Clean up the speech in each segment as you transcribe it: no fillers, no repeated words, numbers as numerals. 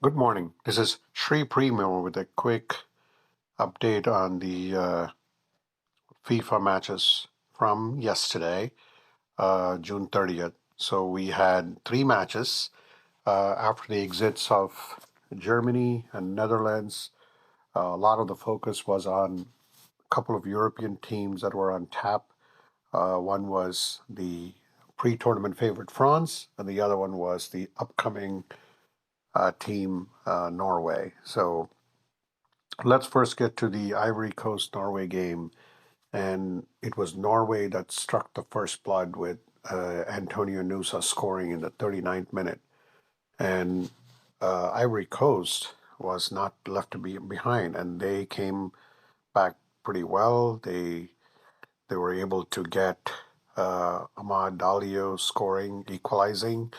Good morning. This is Sri Primo with a quick update on the FIFA matches from yesterday, June 30th. So we had three matches after the exits of Germany and Netherlands. A lot of the focus was on a couple of European teams that were on tap. One was the pre-tournament favorite France, and the other one was the upcoming team Norway. So let's first get to the Ivory Coast Norway game. And it was Norway that struck the first blood with Antonio Nusa scoring in the 39th minute. And Ivory Coast was not left to be behind, and they came back pretty well. They were able to get Ahmad Dalio scoring, equalizing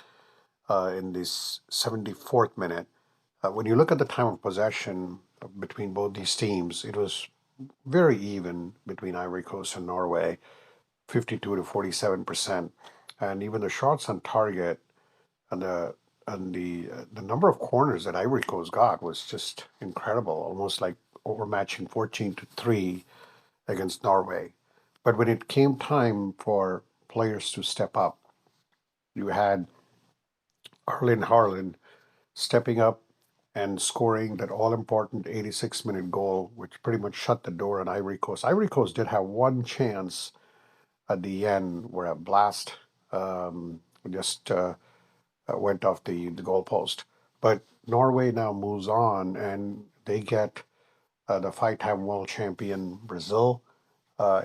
in this 74th minute. When you look at the time of possession between both these teams, it was very even between Ivory Coast and Norway, 52 to 47%, and even the shots on target and the number of corners that Ivory Coast got was just incredible, almost like overmatching 14-3 against Norway. But when it came time for players to step up, you had Erling Haaland stepping up and scoring that all important 86-minute goal, which pretty much shut the door on Ivory Coast. Ivory Coast did have one chance at the end where a blast just went off the goalpost. But Norway now moves on and they get the five-time world champion Brazil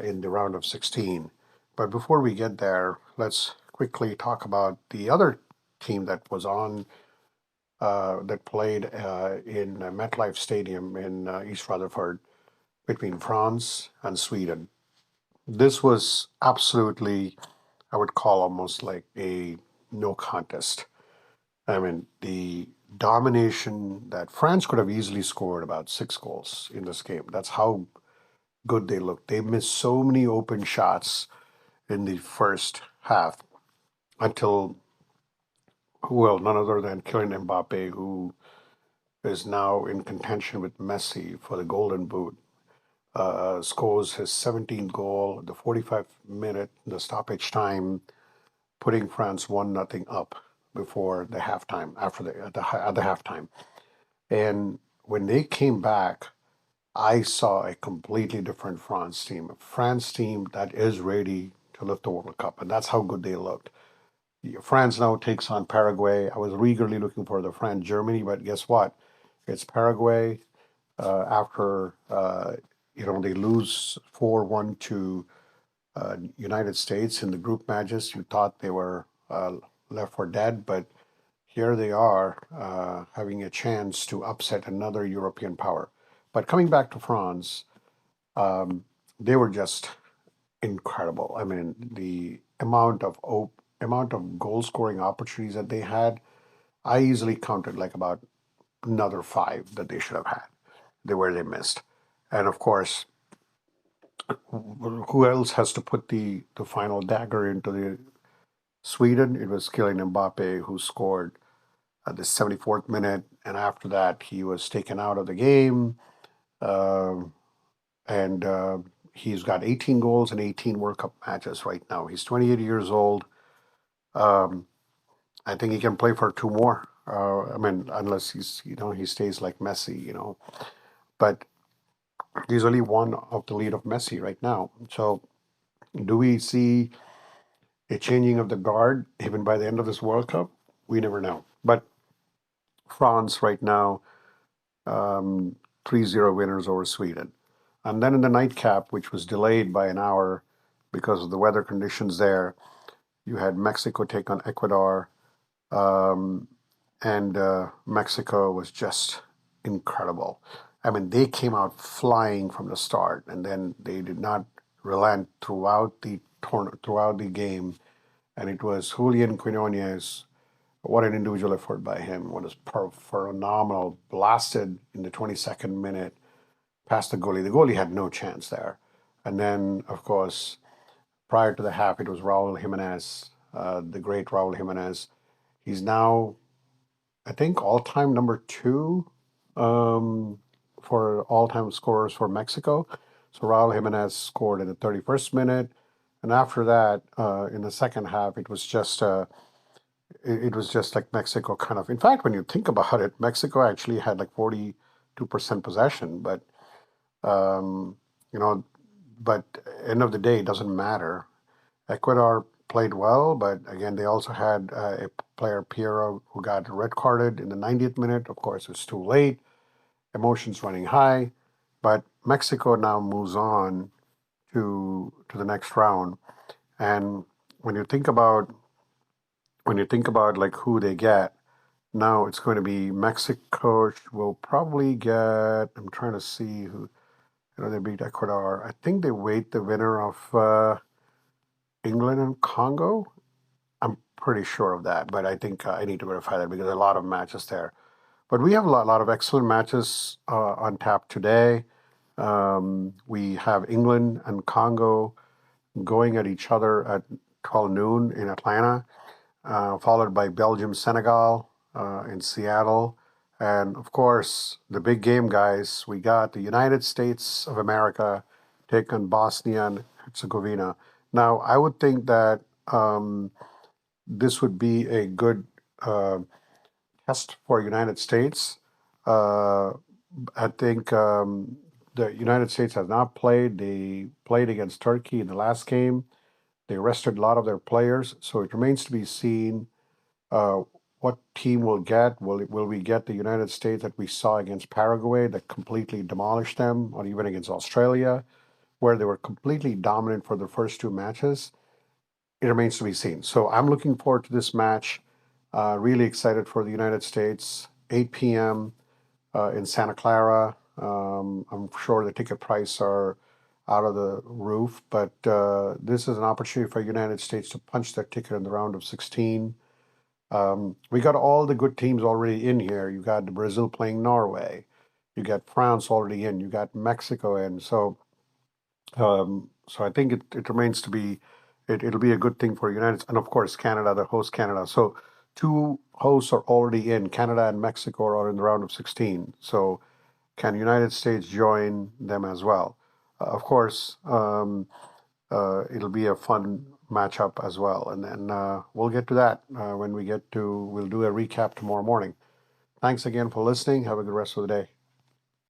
in the round of 16. But before we get there, let's quickly talk about the other team that was on that played in MetLife Stadium in East Rutherford between France and Sweden. This was absolutely, I would call almost like a no contest. I mean, the domination that France could have easily scored about 6 goals in this game. That's how good they looked. They missed so many open shots in the first half until, well, none other than Kylian Mbappe, who is now in contention with Messi for the Golden Boot, scores his 17th goal, the 45th minute, the stoppage time, putting France 1-0 up before the halftime, after at the halftime. And when they came back, I saw a completely different France team, a France team that is ready to lift the World Cup, and that's how good they looked. France now takes on Paraguay. I was eagerly looking for the France Germany, but guess what? It's Paraguay after they lose 4-1 to United States in the group matches. You thought they were left for dead, but here they are having a chance to upset another European power. But coming back to France, they were just incredible. I mean, the amount of goal scoring opportunities that they had, I easily counted like about another five that they should have had. They missed, and of course, who else has to put the final dagger into the Sweden? It was Kylian Mbappe who scored at the 74th minute, and after that, he was taken out of the game. Um and He's got 18 goals and 18 World Cup matches right now. He's 28 years old. Um, I think he can play for two more. I mean, unless he stays like Messi, But he's only one of the lead of Messi right now. So, do we see a changing of the guard even by the end of this World Cup? We never know. But France right now, 3-0 winners over Sweden. And then in the nightcap, which was delayed by an hour because of the weather conditions there, you had Mexico take on Ecuador. Um, and Mexico was just incredible. I mean, they came out flying from the start, and then they did not relent throughout the game. And it was Julian Quinones. What an individual effort by him! What a phenomenal blasted in the 22nd minute past the goalie. The goalie had no chance there. And then, of course, prior to the half, it was Raul Jimenez, the great Raul Jimenez. He's now I think, all-time number two um, for all-time scorers for Mexico. So Raul Jimenez scored in the 31st minute, and after that, in the second half, it was just like Mexico kind of. In fact, when you think about it, Mexico actually had like 42% possession, but um, you know, but end of the day, it doesn't matter. Ecuador played well, but again, they also had a player, Piero, who got red carded in the 90th minute. Of course, it's too late, emotions running high, but Mexico now moves on to the next round. And when you think about like who they get, now it's going to be Mexico will probably get. I'm trying to see who. They beat Ecuador. I think they wait the winner of England and Congo. I'm pretty sure of that, but I think I need to verify that because there are a lot of matches there. But we have a lot of excellent matches on tap today. We have England and Congo going at each other at 12 noon in Atlanta, followed by Belgium, Senegal in Seattle. And of course, the big game, guys, we got the United States of America take on Bosnia and Herzegovina. Now, I would think that this would be a good uh, test for United States. Uh, I think the United States has not played. They played against Turkey in the last game. They rested a lot of their players, so it remains to be seen uh, what team will get. Will we get the United States that we saw against Paraguay that completely demolished them, or even against Australia, where they were completely dominant for the first two matches? It remains to be seen. So I'm looking forward to this match. Really excited for the United States. 8 p.m. In Santa Clara. I'm sure the ticket price are out of the roof, but this is an opportunity for the United States to punch their ticket in the round of 16. We got all the good teams already in here. You got Brazil playing Norway. You got France already in. You got Mexico in. So I think it remains to be, it'll be a good thing for United, and of course Canada, the host Canada. So two hosts are already in. Canada and Mexico are in the round of 16. So can United States join them as well? Of course, it'll be a fun matchup as well, and then we'll get to that when we'll do a recap tomorrow morning. Thanks again for listening. Have a good rest of the day.